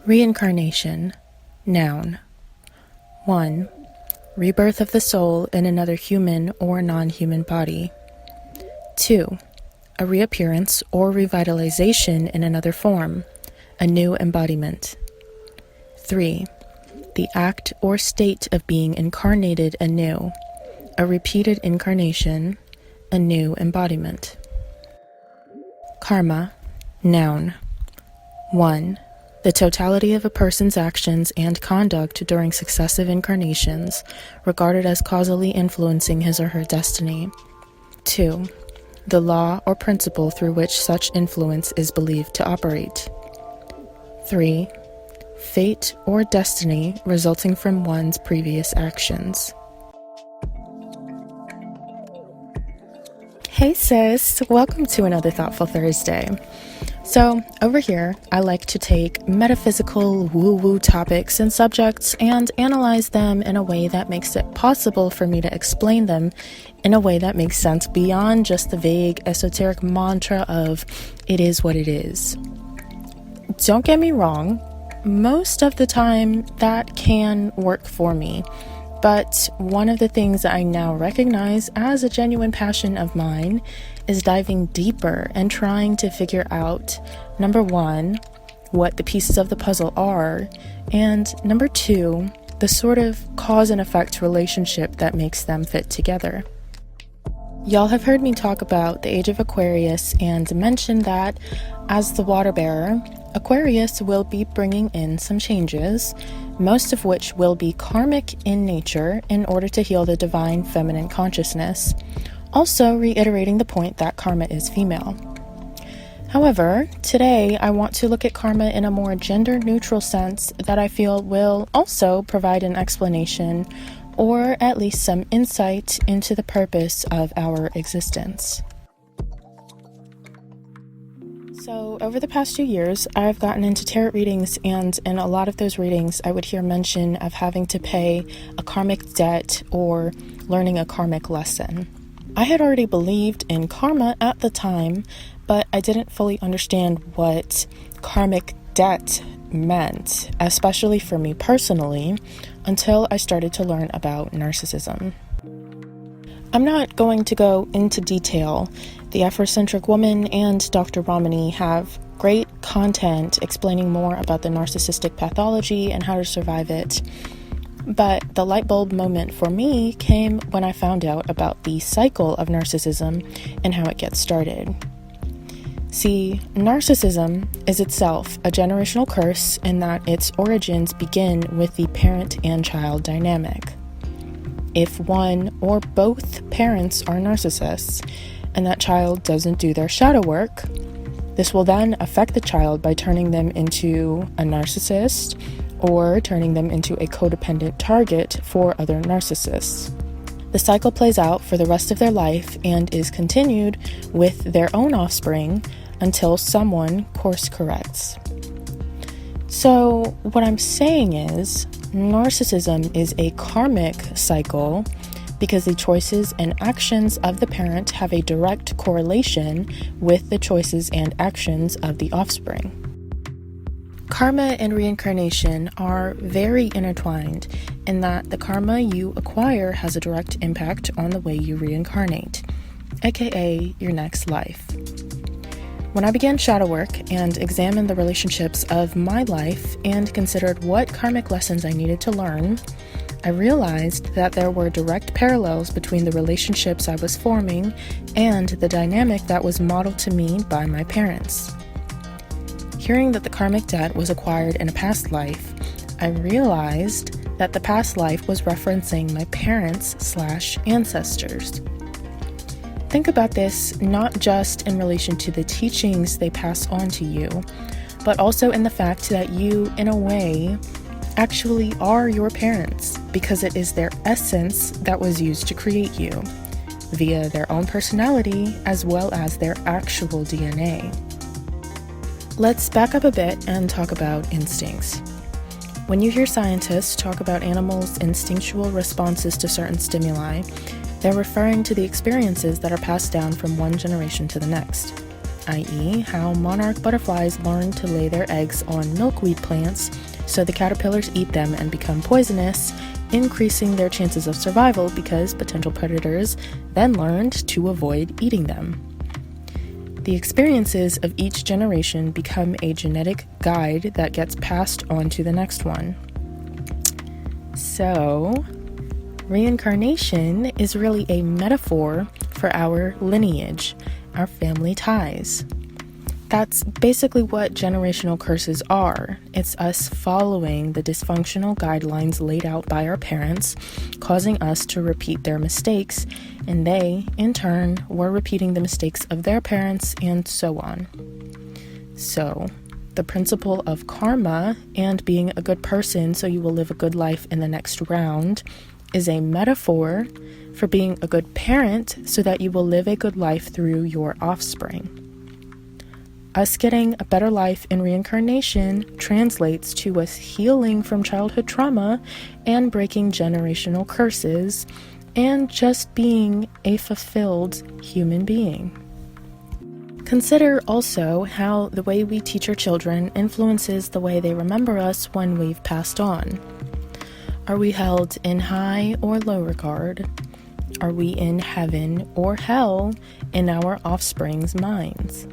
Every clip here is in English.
Reincarnation. Noun. 1. Rebirth of the soul in another human or non-human body. 2. A reappearance or revitalization in another form, a new embodiment. 3. The act or state of being incarnated anew, a repeated incarnation, a new embodiment. Karma. Noun. 1. The totality of a person's actions and conduct during successive incarnations, regarded as causally influencing his or her destiny. 2. The law or principle through which such influence is believed to operate. 3. Fate or destiny resulting from one's previous actions. Hey sis, welcome to another Thoughtful Thursday. So over here, I like to take metaphysical woo-woo topics and subjects and analyze them in a way that makes it possible for me to explain them in a way that makes sense beyond just the vague esoteric mantra of it is what it is. Don't get me wrong, most of the time that can work for me. But one of the things that I now recognize as a genuine passion of mine is diving deeper and trying to figure out, number 1, what the pieces of the puzzle are, and number 2, the sort of cause and effect relationship that makes them fit together. Y'all have heard me talk about the age of Aquarius and mention that as the water bearer, Aquarius will be bringing in some changes, most of which will be karmic in nature in order to heal the divine feminine consciousness, also reiterating the point that karma is female. However, today I want to look at karma in a more gender-neutral sense that I feel will also provide an explanation or at least some insight into the purpose of our existence. So over the past 2 years, I've gotten into tarot readings, and in a lot of those readings, I would hear mention of having to pay a karmic debt or learning a karmic lesson. I had already believed in karma at the time, but I didn't fully understand what karmic debt meant, especially for me personally, until I started to learn about narcissism. I'm not going to go into detail. The Afrocentric Woman and Dr. Romani have great content explaining more about the narcissistic pathology and how to survive it. But the light bulb moment for me came when I found out about the cycle of narcissism and how it gets started. See, narcissism is itself a generational curse in that its origins begin with the parent and child dynamic. If one or both parents are narcissists and that child doesn't do their shadow work, this will then affect the child by turning them into a narcissist or turning them into a codependent target for other narcissists. The cycle plays out for the rest of their life and is continued with their own offspring until someone course corrects. So what I'm saying is, narcissism is a karmic cycle because the choices and actions of the parent have a direct correlation with the choices and actions of the offspring. Karma and reincarnation are very intertwined in that the karma you acquire has a direct impact on the way you reincarnate, aka your next life. When I began shadow work and examined the relationships of my life and considered what karmic lessons I needed to learn, I realized that there were direct parallels between the relationships I was forming and the dynamic that was modeled to me by my parents. Hearing that the karmic debt was acquired in a past life, I realized that the past life was referencing my parents/ancestors. Think about this not just in relation to the teachings they pass on to you, but also in the fact that you, in a way, actually are your parents because it is their essence that was used to create you, via their own personality as well as their actual DNA. Let's back up a bit and talk about instincts. When you hear scientists talk about animals' instinctual responses to certain stimuli, they're referring to the experiences that are passed down from one generation to the next. i.e., how monarch butterflies learn to lay their eggs on milkweed plants so the caterpillars eat them and become poisonous, increasing their chances of survival because potential predators then learned to avoid eating them. The experiences of each generation become a genetic guide that gets passed on to the next one. So, reincarnation is really a metaphor for our lineage, our family ties. That's basically what generational curses are. It's us following the dysfunctional guidelines laid out by our parents, causing us to repeat their mistakes, and they, in turn, were repeating the mistakes of their parents, and so on. So, the principle of karma and being a good person so you will live a good life in the next round is a metaphor for being a good parent so that you will live a good life through your offspring. Us getting a better life in reincarnation translates to us healing from childhood trauma and breaking generational curses and just being a fulfilled human being. Consider also how the way we teach our children influences the way they remember us when we've passed on. Are we held in high or low regard? Are we in heaven or hell in our offspring's minds?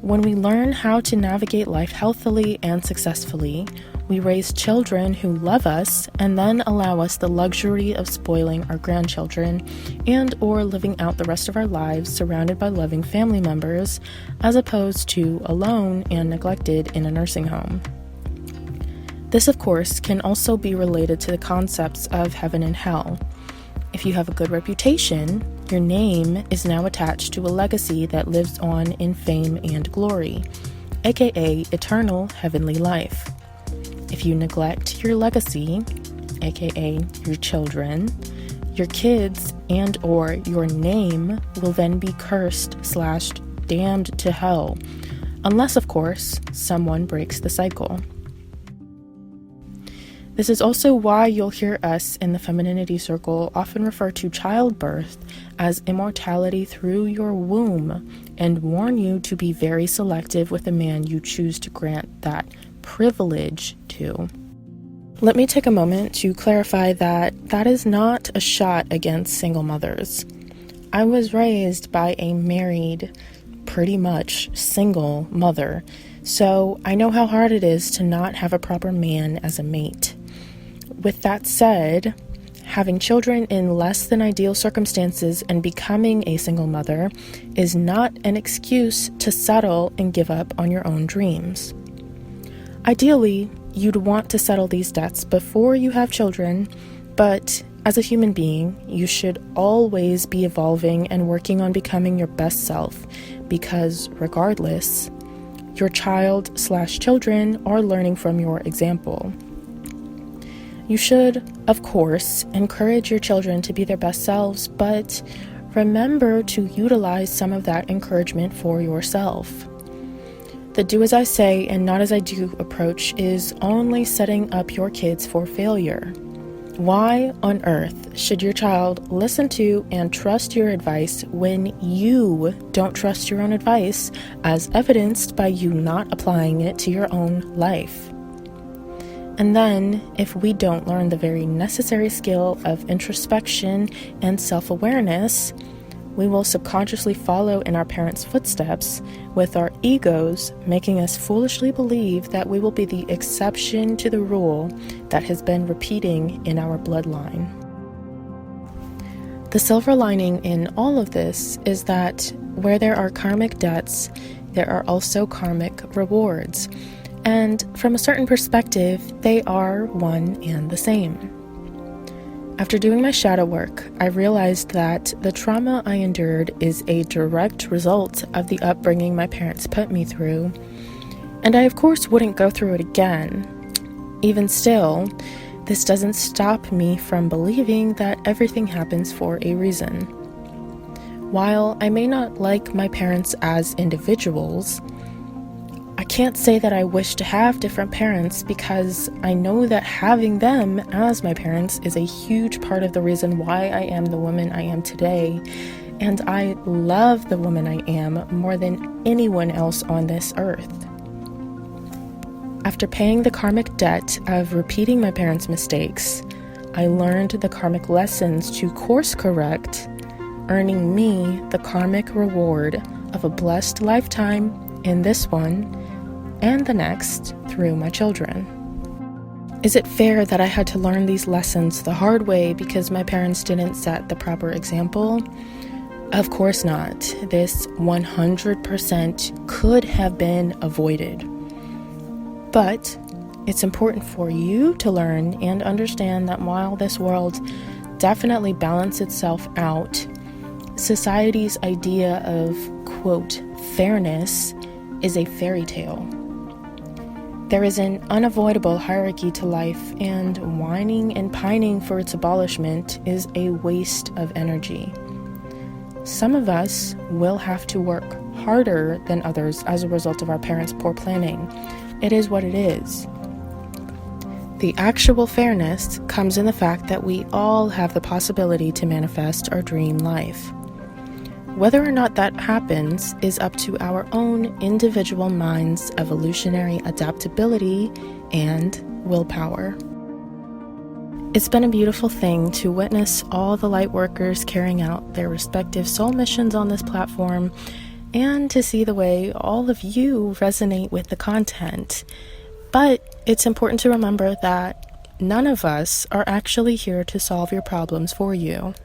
When we learn how to navigate life healthily and successfully, we raise children who love us and then allow us the luxury of spoiling our grandchildren and or living out the rest of our lives surrounded by loving family members, as opposed to alone and neglected in a nursing home. This, of course, can also be related to the concepts of heaven and hell. If you have a good reputation, your name is now attached to a legacy that lives on in fame and glory, aka eternal heavenly life. If you neglect your legacy, aka your children, your kids and or your name will then be cursed/damned to hell, unless, of course, someone breaks the cycle. This is also why you'll hear us in the Femininity circle often refer to childbirth as immortality through your womb and warn you to be very selective with the man you choose to grant that privilege to. Let me take a moment to clarify that that is not a shot against single mothers. I was raised by a married, pretty much single mother, so I know how hard it is to not have a proper man as a mate. With that said, having children in less than ideal circumstances and becoming a single mother is not an excuse to settle and give up on your own dreams. Ideally, you'd want to settle these debts before you have children, but as a human being, you should always be evolving and working on becoming your best self, because regardless, your child/children are learning from your example. You should, of course, encourage your children to be their best selves, but remember to utilize some of that encouragement for yourself. The do as I say and not as I do approach is only setting up your kids for failure. Why on earth should your child listen to and trust your advice when you don't trust your own advice, as evidenced by you not applying it to your own life? And then, if we don't learn the very necessary skill of introspection and self-awareness, we will subconsciously follow in our parents' footsteps, with our egos making us foolishly believe that we will be the exception to the rule that has been repeating in our bloodline. The silver lining in all of this is that where there are karmic debts, there are also karmic rewards. And from a certain perspective, they are one and the same. After doing my shadow work, I realized that the trauma I endured is a direct result of the upbringing my parents put me through, and I of course wouldn't go through it again. Even still, this doesn't stop me from believing that everything happens for a reason. While I may not like my parents as individuals, I can't say that I wish to have different parents, because I know that having them as my parents is a huge part of the reason why I am the woman I am today, and I love the woman I am more than anyone else on this earth. After paying the karmic debt of repeating my parents' mistakes, I learned the karmic lessons to course correct, earning me the karmic reward of a blessed lifetime in this one and the next through my children. Is it fair that I had to learn these lessons the hard way because my parents didn't set the proper example? Of course not. This 100% could have been avoided. But it's important for you to learn and understand that while this world definitely balances itself out, society's idea of, quote, fairness is a fairy tale. There is an unavoidable hierarchy to life, and whining and pining for its abolishment is a waste of energy. Some of us will have to work harder than others as a result of our parents' poor planning. It is what it is. The actual fairness comes in the fact that we all have the possibility to manifest our dream life. Whether or not that happens is up to our own individual mind's evolutionary adaptability and willpower. It's been a beautiful thing to witness all the light workers carrying out their respective soul missions on this platform, and to see the way all of you resonate with the content. But it's important to remember that none of us are actually here to solve your problems for you.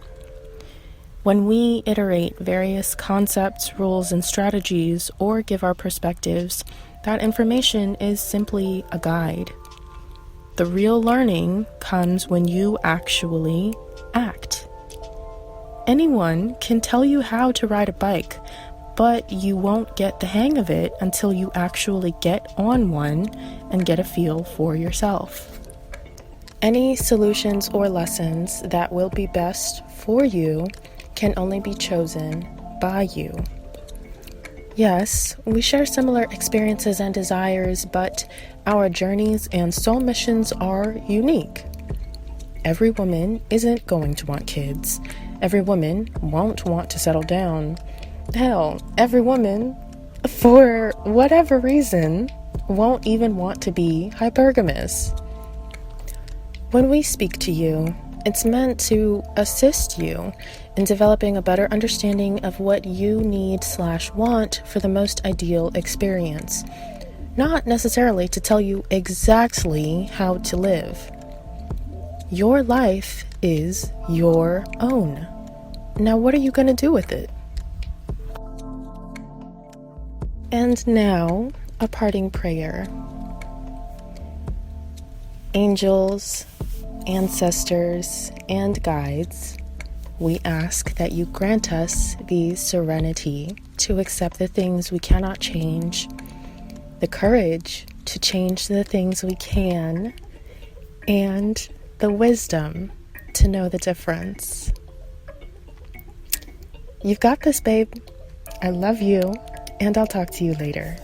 When we iterate various concepts, rules, and strategies, or give our perspectives, that information is simply a guide. The real learning comes when you actually act. Anyone can tell you how to ride a bike, but you won't get the hang of it until you actually get on one and get a feel for yourself. Any solutions or lessons that will be best for you can only be chosen by you. Yes, we share similar experiences and desires, but our journeys and soul missions are unique. Every woman isn't going to want kids. Every woman won't want to settle down. Hell, every woman, for whatever reason, won't even want to be hypergamous. When we speak to you, it's meant to assist you in developing a better understanding of what you need/want for the most ideal experience, not necessarily to tell you exactly how to live. Your life is your own. Now, what are you going to do with it? And now, a parting prayer. Angels, ancestors, and guides, we ask that you grant us the serenity to accept the things we cannot change, the courage to change the things we can, and the wisdom to know the difference. You've got this, babe. I love you, and I'll talk to you later.